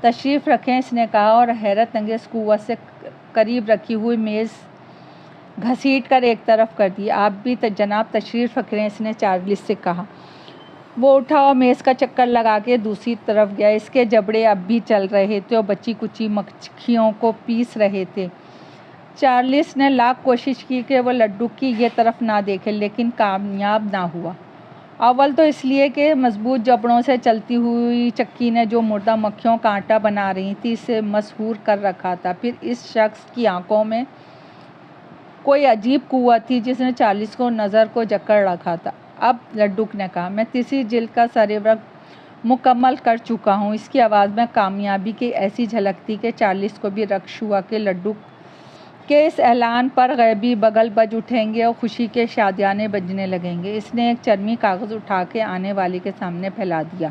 تشریف رکھیں، اس نے کہا، اور حیرت انگیز قوت سے قریب رکھی ہوئی میز گھسیٹ کر ایک طرف کر دی۔ آپ بھی جناب تشریف رکھ رہے ہیں، اس نے چارلس سے کہا۔ وہ اٹھا اور میز کا چکر لگا کے دوسری طرف گیا۔ اس کے جبڑے اب بھی چل رہے تھے اور بچی کچی مکھیوں کو پیس رہے تھے۔ چارلس نے لاکھ کوشش کی کہ وہ لڈو کی یہ طرف نہ دیکھے، لیکن کامیاب نہ ہوا۔ اول تو اس لیے کہ مضبوط جبڑوں سے چلتی ہوئی چکی نے جو مردہ مکھیوں کا آٹا بنا رہی تھی اسے مسحور کر رکھا تھا۔ پھر اس شخص کی آنکھوں میں کوئی عجیب قوت تھی جس نے چارلس کو نظر کو جکڑ رکھا تھا۔ اب لڈوک نے کہا، میں تیسری جلد کا سرِ ورق مکمل کر چکا ہوں۔ اس کی آواز میں کامیابی کی ایسی جھلک تھی کہ چارلس کو بھی رشک ہوا کہ لڈوک کے اس اعلان پر غیبی بگل بج اٹھیں گے اور خوشی کے شادیانے بجنے لگیں گے۔ اس نے ایک چرمی کاغذ اٹھا کے آنے والے کے سامنے پھیلا دیا،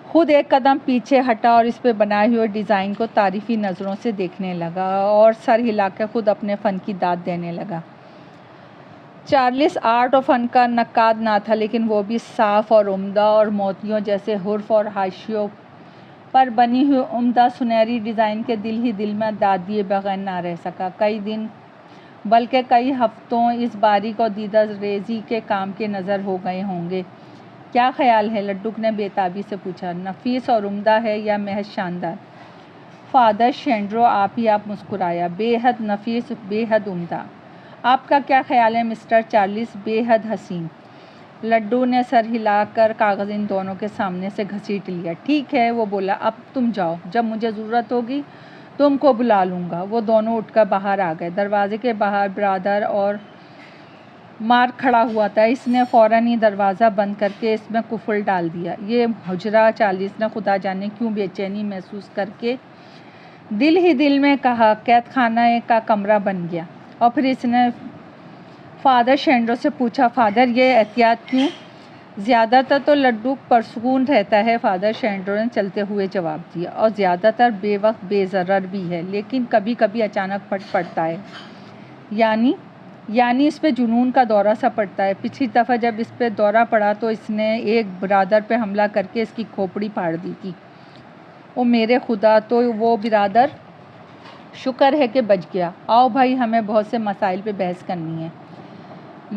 خود ایک قدم پیچھے ہٹا اور اس پہ بنائے ہوئے ڈیزائن کو تعریفی نظروں سے دیکھنے لگا اور سر ہلا کے خود اپنے فن کی داد دینے لگا۔ چارلس آرٹ اور فن کا نقاد نہ تھا، لیکن وہ بھی صاف اور عمدہ اور موتیوں جیسے حرف اور حاشیوں پر بنی ہوئی عمدہ سنہری ڈیزائن کے دل ہی دل میں داد دیے بغیر نہ رہ سکا۔ کئی دن بلکہ کئی ہفتوں اس باریک اور دیدہ ریزی کے کام کے نظر ہو گئے ہوں گے۔ کیا خیال ہے؟ لڈوک نے بے تابی سے پوچھا۔ نفیس اور عمدہ ہے یا محض شاندار؟ فادر شینڈرو آپ ہی آپ مسکرایا۔ بے حد نفیس، بے حد عمدہ۔ آپ کا کیا خیال ہے مسٹر چارلس؟ بے حد حسین۔ لڈو نے سر ہلا کر کاغذ ان دونوں کے سامنے سے گھسیٹ لیا۔ ٹھیک ہے، وہ بولا، اب تم جاؤ، جب مجھے ضرورت ہوگی تم کو بلا لوں گا۔ وہ دونوں اٹھ کر باہر آ گئے۔ دروازے کے باہر برادر اور مارک کھڑا ہوا تھا۔ اس نے فوراً ہی دروازہ بند کر کے اس میں قفل ڈال دیا۔ یہ حجرہ، چارلس نے خدا جانے کیوں بے چینی محسوس کر کے دل ہی دل میں کہا، قید خانہ کا کمرہ بن گیا۔ اور پھر اس نے فادر شینڈرو سے پوچھا، فادر یہ احتیاط کیوں؟ زیادہ تر تو لڈو پرسکون رہتا ہے، فادر شینڈرو نے چلتے ہوئے جواب دیا، اور زیادہ تر بے وقت بے ضرر بھی ہے، لیکن کبھی کبھی اچانک پھٹ پڑتا ہے۔ یعنی اس پہ جنون کا دورہ سا پڑتا ہے۔ پچھلی دفعہ جب اس پہ دورہ پڑا تو اس نے ایک برادر پہ حملہ کر کے اس کی کھوپڑی پھاڑ دی تھی۔ او میرے خدا، تو وہ برادر شکر ہے کہ بچ گیا۔ آؤ بھائی، ہمیں بہت سے مسائل پہ بحث کرنی ہے۔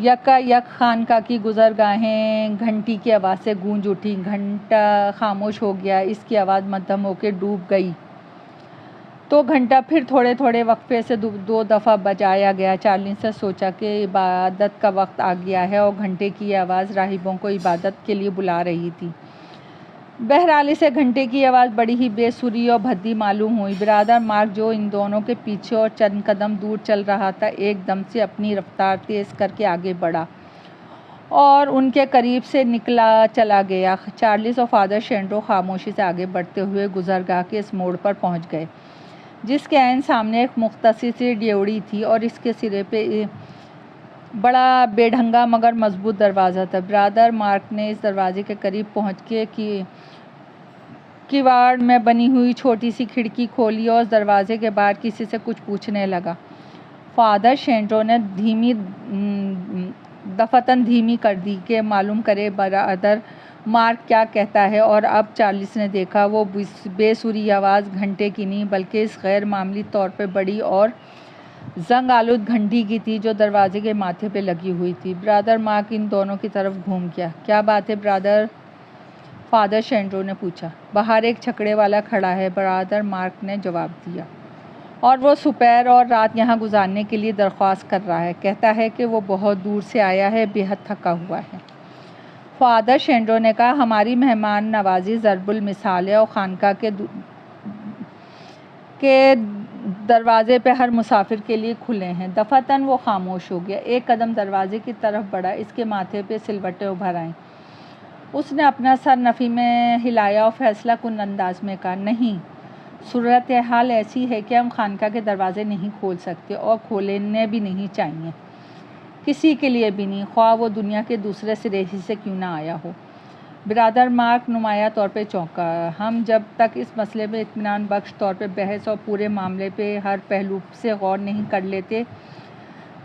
یکا یک خانقاہ کی گزرگاہیں گھنٹی کی آواز سے گونج اٹھی۔ گھنٹہ خاموش ہو گیا، اس کی آواز مدھم ہو کے ڈوب گئی تو گھنٹہ پھر تھوڑے تھوڑے وقفے سے 2 دفعہ بجایا گیا۔ چارلس نے سوچا کہ عبادت کا وقت آ گیا ہے اور گھنٹے کی آواز راہبوں کو عبادت کے لیے بلا رہی تھی۔ بہرحال اسے گھنٹے کی آواز بڑی ہی بے سری اور بھدی معلوم ہوئی۔ برادر مارک جو ان دونوں کے پیچھے اور چند قدم دور چل رہا تھا، ایک دم سے اپنی رفتار تیز کر کے آگے بڑھا اور ان کے قریب سے نکلا چلا گیا۔ چارلس اور فادر شینڈرو خاموشی سے آگے بڑھتے ہوئے گزرگاہ کے اس موڑ پر پہنچ گئے جس کے عین سامنے ایک مختصر سی ڈیوڑی تھی اور اس کے سرے پہ بڑا بے ڈھنگا مگر مضبوط دروازہ تھا۔ برادر مارک نے اس دروازے کے قریب پہنچ کے کیواڑ میں بنی ہوئی چھوٹی سی کھڑکی کھولی اور اس دروازے کے باہر کسی سے کچھ پوچھنے لگا۔ فادر شینڈرو نے دفتن دھیمی کر دی کہ معلوم کرے برادر مارک کیا کہتا ہے، اور اب چارلس نے دیکھا وہ بے سری آواز گھنٹے کی نہیں بلکہ اس غیر معمولی طور پہ بڑی اور زنگ آلود گھنٹی کی تھی جو دروازے کے ماتھے پہ لگی ہوئی تھی۔ برادر مارک ان دونوں کی طرف گھوم گیا۔ کیا بات ہے برادر؟ فادر شینڈرو نے پوچھا۔ باہر ایک چھکڑے والا کھڑا ہے، برادر مارک نے جواب دیا، اور وہ سپہر اور رات یہاں گزارنے کے لیے درخواست کر رہا ہے۔ کہتا ہے کہ وہ بہت دور سے آیا ہے، بے حد تھکا ہوا ہے۔ فادر شینڈرو نے کہا، ہماری مہمان نوازی ضرب المثال ہے اور خانقاہ کے دروازے پہ ہر مسافر کے لیے کھلے ہیں۔ دفعتاً وہ خاموش ہو گیا، ایک قدم دروازے کی طرف بڑھا، اس کے ماتھے پہ سلوٹیں ابھر آئیں۔ اس نے اپنا سر نفی میں ہلایا اور فیصلہ کن انداز میں کہا، نہیں، صورتحال ایسی ہے کہ ہم خانقاہ کے دروازے نہیں کھول سکتے اور کھولنے بھی نہیں چاہیے، کسی کے لیے بھی نہیں، خواہ وہ دنیا کے دوسرے سرے ہی سے کیوں نہ آیا ہو۔ برادر مارک نمایاں طور پہ چونکا۔ ہم جب تک اس مسئلے پہ اطمینان بخش طور پہ بحث اور پورے معاملے پہ ہر پہلو سے غور نہیں کر لیتے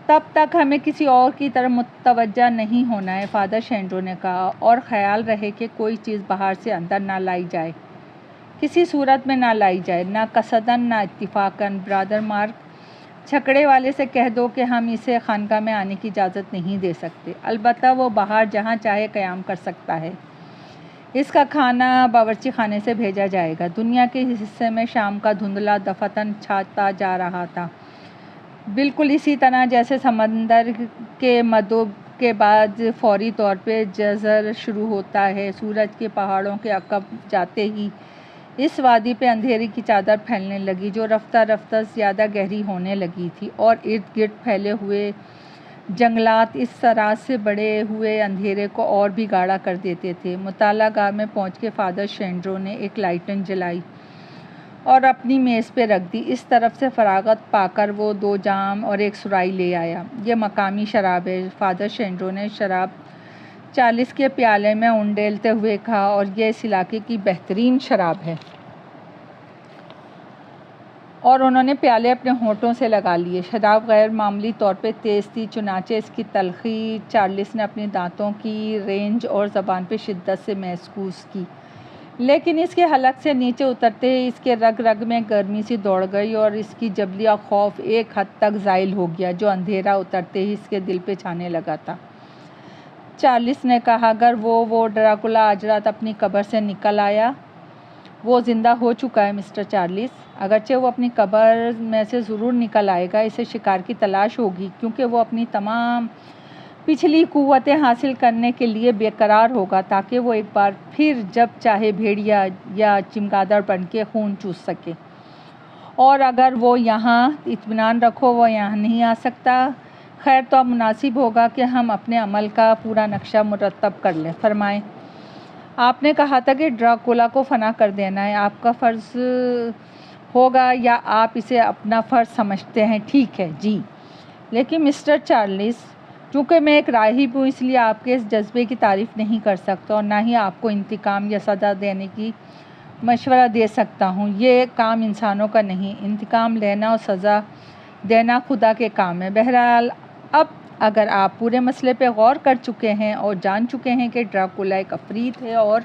تب تک ہمیں کسی اور کی طرف متوجہ نہیں ہونا ہے، فادر شینڈرو نے کہا، اور خیال رہے کہ کوئی چیز باہر سے اندر نہ لائی جائے۔ کسی صورت میں نہ لائی جائے، نہ قصداً نہ اتفاقاً۔ برادر مارک، چھکڑے والے سے کہہ دو کہ ہم اسے خانقاہ میں آنے کی اجازت نہیں دے سکتے، البتہ وہ باہر جہاں چاہے قیام کر سکتا ہے۔ اس کا کھانا باورچی خانے سے بھیجا جائے گا۔ دنیا کے حصے میں شام کا دھندلا دفاتر چھاتا جا رہا تھا، بالکل اسی طرح جیسے سمندر کے مدعو کے بعد فوری طور پہ جزر شروع ہوتا ہے۔ سورج کے پہاڑوں کے عقب جاتے ہی اس وادی پہ اندھیرے کی چادر پھیلنے لگی، جو رفتہ رفتہ زیادہ گہری ہونے لگی تھی، اور ارد گرد پھیلے ہوئے جنگلات اس راز سے بڑے ہوئے اندھیرے کو اور بھی گاڑھا کر دیتے تھے۔ مطالعہ گاہ میں پہنچ کے فادر شینڈرو نے ایک لانٹرن جلائی اور اپنی میز پہ رکھ دی۔ اس طرف سے فراغت پا کر وہ 2 جام اور 1 سرائی لے آیا۔ یہ مقامی شراب ہے، فادر شینڈرو نے شراب 40 کے پیالے میں انڈیلتے ہوئے کہا، اور یہ اس علاقے کی بہترین شراب ہے۔ اور انہوں نے پیالے اپنے ہونٹوں سے لگا لیے۔ شراب غیر معمولی طور پہ تیز تھی، چنانچہ اس کی تلخی چارلس نے اپنی دانتوں کی رینج اور زبان پہ شدت سے محسوس کی، لیکن اس کے حلق سے نیچے اترتے ہی اس کے رگ رگ میں گرمی سی دوڑ گئی، اور اس کی جبلیہ خوف ایک حد تک زائل ہو گیا جو اندھیرا اترتے ہی اس کے دل پہ چھانے لگا تھا۔ چارلس نے کہا، اگر وہ ڈراکولا آج رات اپنی قبر سے نکل آیا۔ وہ زندہ ہو چکا ہے مسٹر چارلس، اگرچہ وہ اپنی قبر میں سے ضرور نکل آئے گا۔ اسے شکار کی تلاش ہوگی، کیونکہ وہ اپنی تمام پچھلی قوتیں حاصل کرنے کے لیے بے قرار ہوگا، تاکہ وہ ایک بار پھر جب چاہے بھیڑیا یا چمگادڑ بن کے خون چوس سکے۔ اور اگر وہ یہاں، اطمینان رکھو وہ یہاں نہیں آ سکتا۔ خیر تو اب مناسب ہوگا کہ ہم اپنے عمل کا پورا نقشہ مرتب کر لیں۔ فرمائیں۔ آپ نے کہا تھا کہ ڈراکولا کو فنا کر دینا ہے، آپ کا فرض ہوگا، یا آپ اسے اپنا فرض سمجھتے ہیں؟ ٹھیک ہے جی، لیکن مسٹر چارلس، چونکہ میں ایک راہب ہوں، اس لیے آپ کے اس جذبے کی تعریف نہیں کر سکتا، اور نہ ہی آپ کو انتقام یا سزا دینے کی مشورہ دے سکتا ہوں۔ یہ کام انسانوں کا نہیں، انتقام لینا اور سزا دینا خدا کے کام ہے۔ بہرحال اب اگر آپ پورے مسئلے پہ غور کر چکے ہیں اور جان چکے ہیں کہ ڈراکولا ایک عفریت ہے، اور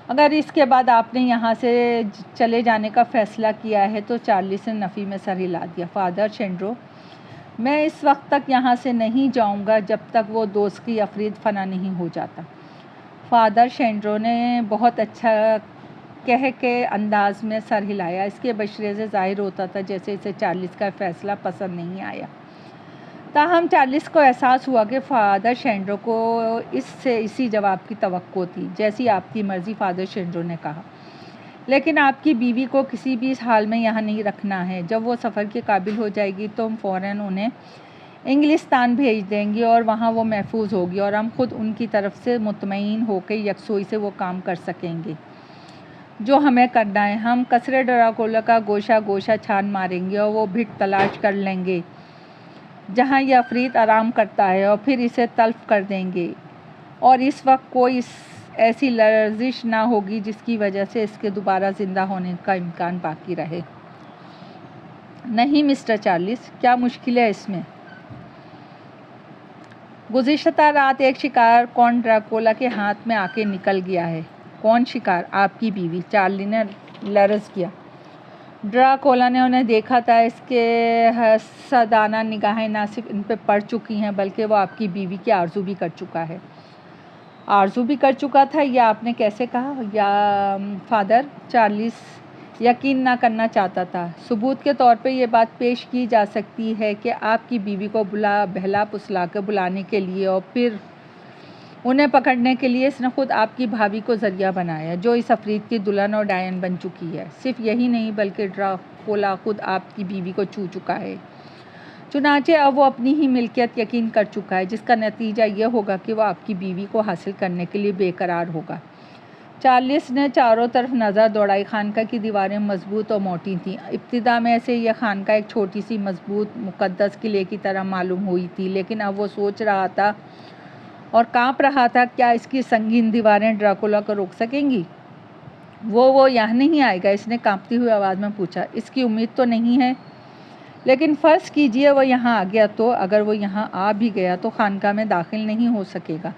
اگر اس کے بعد آپ نے یہاں سے چلے جانے کا فیصلہ کیا ہے، تو چارلس نے نفی میں سر ہلا دیا۔ فادر شینڈرو، میں اس وقت تک یہاں سے نہیں جاؤں گا جب تک وہ دوست کی عفریت فنا نہیں ہو جاتا۔ فادر شینڈرو نے بہت اچھا کہہ کے انداز میں سر ہلایا۔ اس کے بشرے سے ظاہر ہوتا تھا جیسے اسے چارلس کا فیصلہ پسند نہیں آیا۔ تاہم چارلس کو احساس ہوا کہ فادر شینڈرو کو اس سے اسی جواب کی توقع تھی۔ جیسی آپ کی مرضی، فادر شینڈرو نے کہا، لیکن آپ کی بیوی کو کسی بھی حال میں یہاں نہیں رکھنا ہے۔ جب وہ سفر کے قابل ہو جائے گی تو ہم فوراً انہیں انگلستان بھیج دیں گے، اور وہاں وہ محفوظ ہوگی، اور ہم خود ان کی طرف سے مطمئن ہو کے یکسوئی سے وہ کام کر سکیں گے جو ہمیں کرنا ہے۔ ہم قصر ڈراکولا کا گوشہ گوشہ چھان ماریں گے، اور وہ بھٹ تلاش کر لیں گے جہاں یہ عفریت آرام کرتا ہے، اور پھر اسے تلف کر دیں گے، اور اس وقت کوئی ایسی لرزش نہ ہوگی جس کی وجہ سے اس کے دوبارہ زندہ ہونے کا امکان باقی رہے۔ نہیں مسٹر چارلس، کیا مشکل ہے اس میں؟ گزشتہ رات ایک شکار کون ڈراکولا کے ہاتھ میں آ کے نکل گیا ہے۔ کون شکار؟ آپ کی بیوی۔ چارلی نے لرز کیا۔ ڈراکولا نے انہیں دیکھا تھا، اس کے حسدانہ نگاہیں نہ صرف ان پہ پڑ چکی ہیں بلکہ وہ آپ کی بیوی کی آرزو بھی کر چکا ہے۔ آرزو بھی کر چکا تھا، یہ آپ نے کیسے کہا؟ یا فادر، چارلس یقین نہ کرنا چاہتا تھا۔ ثبوت کے طور پہ یہ بات پیش کی جا سکتی ہے کہ آپ کی بیوی کو بہلا پسلا کے بلانے کے لیے اور پھر انہیں پکڑنے کے لیے اس نے خود آپ کی بھابھی کو ذریعہ بنایا، جو اس عفریت کی دلہن اور ڈائن بن چکی ہے۔ صرف یہی نہیں بلکہ ڈراکولا خود آپ کی بیوی کو چھو چکا ہے، چنانچہ اب وہ اپنی ہی ملکیت یقین کر چکا ہے، جس کا نتیجہ یہ ہوگا کہ وہ آپ کی بیوی کو حاصل کرنے کے لیے بے قرار ہوگا۔ چارلس نے چاروں طرف نظر دوڑائی۔ خانقاہ کی دیواریں مضبوط اور موٹی تھیں۔ ابتدا میں سے یہ خانقاہ ایک چھوٹی سی مضبوط مقدس قلعے کی طرح معلوم ہوئی تھی، لیکن اب وہ سوچ رہا تھا اور کانپ رہا تھا، کیا اس کی سنگین دیواریں ڈراکولا کو روک سکیں گی؟ وہ یہاں نہیں آئے گا؟ اس نے کانپتی ہوئی آواز میں پوچھا۔ اس کی امید تو نہیں ہے، لیکن فرض کیجئے وہ یہاں آ گیا تو؟ اگر وہ یہاں آ بھی گیا تو خانقاہ میں داخل نہیں ہو سکے گا،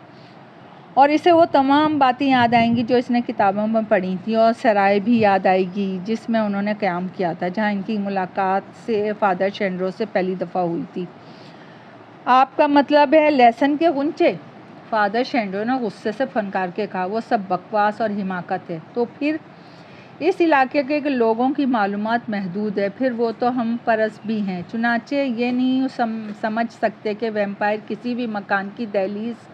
اور اسے وہ تمام باتیں یاد آئیں گی جو اس نے کتابوں میں پڑھی تھیں، اور سرائے بھی یاد آئے گی جس میں انہوں نے قیام کیا تھا، جہاں ان کی ملاقات سے فادر شینڈرو سے پہلی دفعہ ہوئی تھی۔ آپ کا مطلب ہے لہسن کے غنچے؟ فادر شینڈرو نے غصے سے فنکار کے کہا، وہ سب بکواس اور حماقت ہے۔ تو پھر اس علاقے کے لوگوں کی معلومات محدود ہے، پھر وہ تو ہم پرست بھی ہیں، چنانچہ یہ نہیں سمجھ سکتے کہ ویمپائر کسی بھی مکان کی دہلیز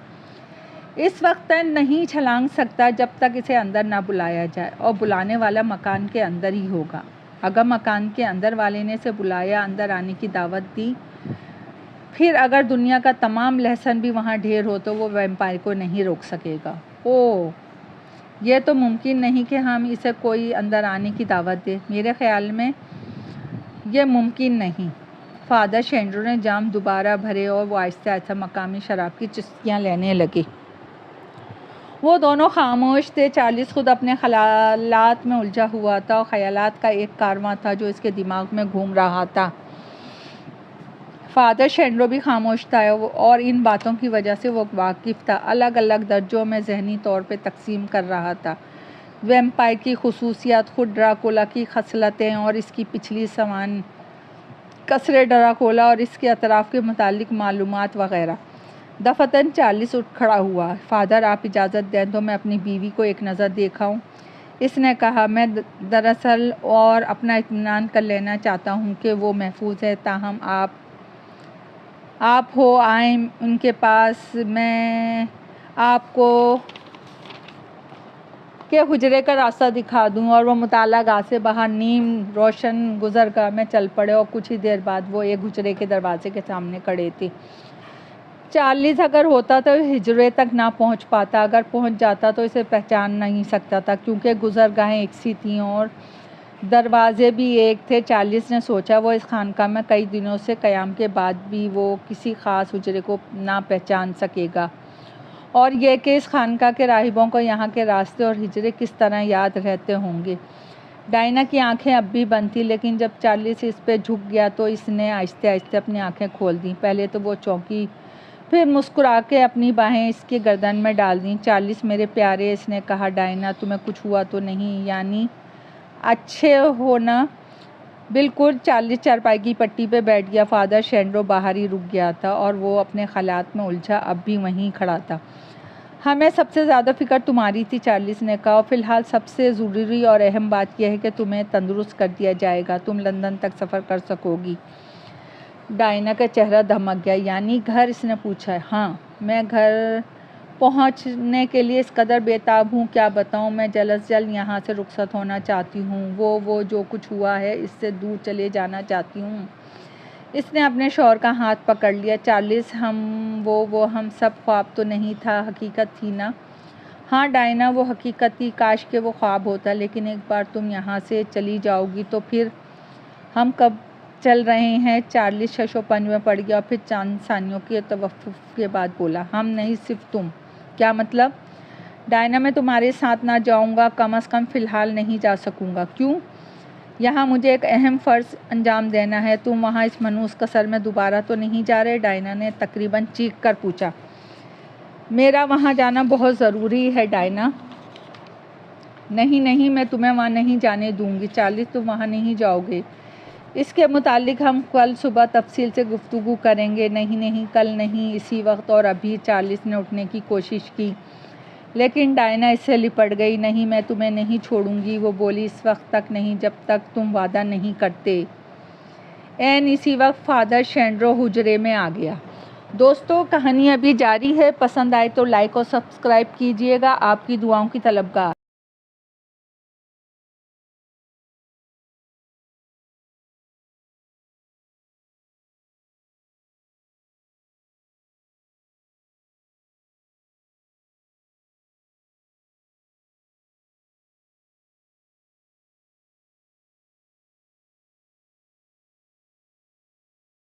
اس وقت تک نہیں چھلانگ سکتا جب تک اسے اندر نہ بلایا جائے، اور بلانے والا مکان کے اندر ہی ہوگا۔ اگر مکان کے اندر والے نے اسے بلایا، اندر آنے کی دعوت دی، پھر اگر دنیا کا تمام لہسن بھی وہاں ڈھیر ہو تو وہ ویمپائر کو نہیں روک سکے گا۔ اوہ، یہ تو ممکن نہیں کہ ہم اسے کوئی اندر آنے کی دعوت دے۔ میرے خیال میں یہ ممکن نہیں۔ فادر شینڈرو نے جام دوبارہ بھرے اور وہ آہستہ آہستہ مقامی شراب کی چسکیاں لینے لگے۔ وہ دونوں خاموش تھے۔ چارلس خود اپنے خیالات میں الجھا ہوا تھا، اور خیالات کا ایک کارواں تھا جو اس کے دماغ میں گھوم رہا تھا۔ فادر شینڈرو بھی خاموش تھا، اور ان باتوں کی وجہ سے وہ واقف تھا، الگ الگ درجوں میں ذہنی طور پہ تقسیم کر رہا تھا۔ ویمپائر کی خصوصیات، خود ڈراکولا کی خصلتیں اور اس کی پچھلی سوان کثرِ ڈراکولا اور اس کے اطراف کے متعلق معلومات وغیرہ۔ دفعتاً چارلس اٹھ کھڑا ہوا۔ فادر، آپ اجازت دیں تو میں اپنی بیوی کو ایک نظر دیکھ آؤں؟ اس نے کہا، میں دراصل اور اپنا اطمینان کر لینا چاہتا ہوں کہ وہ محفوظ ہے، تاہم آپ ہو آئیں ان کے پاس، میں آپ کو کے حجرے کا راستہ دکھا دوں۔ اور وہ مطالعہ گاہ سے باہر نیم روشن گزرگاہ میں چل پڑے، اور کچھ ہی دیر بعد وہ ایک حجرے کے دروازے کے سامنے کھڑے تھے۔ چارلس اگر ہوتا تو حجرے تک نہ پہنچ پاتا، اگر پہنچ جاتا تو اسے پہچان نہیں سکتا تھا، کیونکہ گزرگاہیں ایک سی تھیں اور دروازے بھی ایک تھے۔ چارلس نے سوچا، وہ اس خانقاہ میں کئی دنوں سے قیام کے بعد بھی وہ کسی خاص حجرے کو نہ پہچان سکے گا، اور یہ کہ اس خانقاہ کے راہبوں کو یہاں کے راستے اور حجرے کس طرح یاد رہتے ہوں گے۔ ڈائنا کی آنکھیں اب بھی بند تھیں، لیکن جب چارلس اس پہ جھک گیا تو اس نے آہستہ آہستہ اپنی آنکھیں کھول دیں۔ پہلے تو وہ چونکی، پھر مسکرا کے اپنی باہیں اس کی گردن میں ڈال دیں۔ چارلس میرے پیارے، اس نے کہا، ڈائنا تمہیں کچھ ہوا تو نہیں؟ یعنی اچھے ہو نا؟ بالکل۔ چارلس چارپائی کی پٹی پہ بیٹھ گیا۔ فادر شینڈرو باہر ہی رک گیا تھا، اور وہ اپنے خیالات میں الجھا اب بھی وہیں کھڑا تھا۔ ہمیں سب سے زیادہ فکر تمہاری تھی، چارلس نے کہا، اور فی الحال سب سے ضروری اور اہم بات یہ ہے کہ تمہیں تندرست کر دیا جائے گا، تم لندن تک سفر کر سکو گی۔ ڈائنا کا چہرہ دھمک گیا۔ یعنی گھر؟ اس نے پوچھا۔ ہاں، میں گھر پہنچنے کے لیے اس قدر بے تاب ہوں، کیا بتاؤں۔ میں جلد از جلد یہاں سے رخصت ہونا چاہتی ہوں، وہ جو کچھ ہوا ہے اس سے دور چلے جانا چاہتی ہوں۔ اس نے اپنے شوہر کا ہاتھ پکڑ لیا۔ چارلس، ہم سب خواب تو نہیں تھا، حقیقت تھی نا؟ ہاں ڈائنا، وہ حقیقت تھی، کاش کہ وہ خواب ہوتا، لیکن ایک بار تم یہاں سے چلی جاؤ گی تو پھر ہم کب چل رہے ہیں؟ چارلس شش و پنج میں پڑ گیا، اور پھر چند ثانیوں کے توقف کے بعد بولا، ہم نہیں، صرف تم۔ کیا مطلب؟ ڈائنا، میں تمہارے ساتھ نہ جاؤں گا، کم از کم فی الحال نہیں جا سکوں گا۔ کیوں؟ یہاں مجھے ایک اہم فرض انجام دینا ہے۔ تم وہاں اس منحوس قصر میں دوبارہ تو نہیں جا رہے؟ ڈائنا نے تقریباً چیخ کر پوچھا۔ میرا وہاں جانا بہت ضروری ہے ڈائنا۔ نہیں، میں تمہیں وہاں نہیں جانے دوں گی۔ چارلس، تم وہاں نہیں جاؤ گے، اس کے متعلق ہم کل صبح تفصیل سے گفتگو کریں گے۔ نہیں، کل نہیں، اسی وقت اور ابھی۔ چارلس نے اٹھنے کی کوشش کی، لیکن ڈائنا اس سے لپٹ گئی۔ نہیں، میں تمہیں نہیں چھوڑوں گی، وہ بولی، اس وقت تک نہیں جب تک تم وعدہ نہیں کرتے۔ عین اسی وقت فادر شینڈرو حجرے میں آ گیا۔ دوستو، کہانی ابھی جاری ہے، پسند آئے تو لائک اور سبسکرائب کیجیے گا۔ آپ کی دعاؤں کی طلبگار۔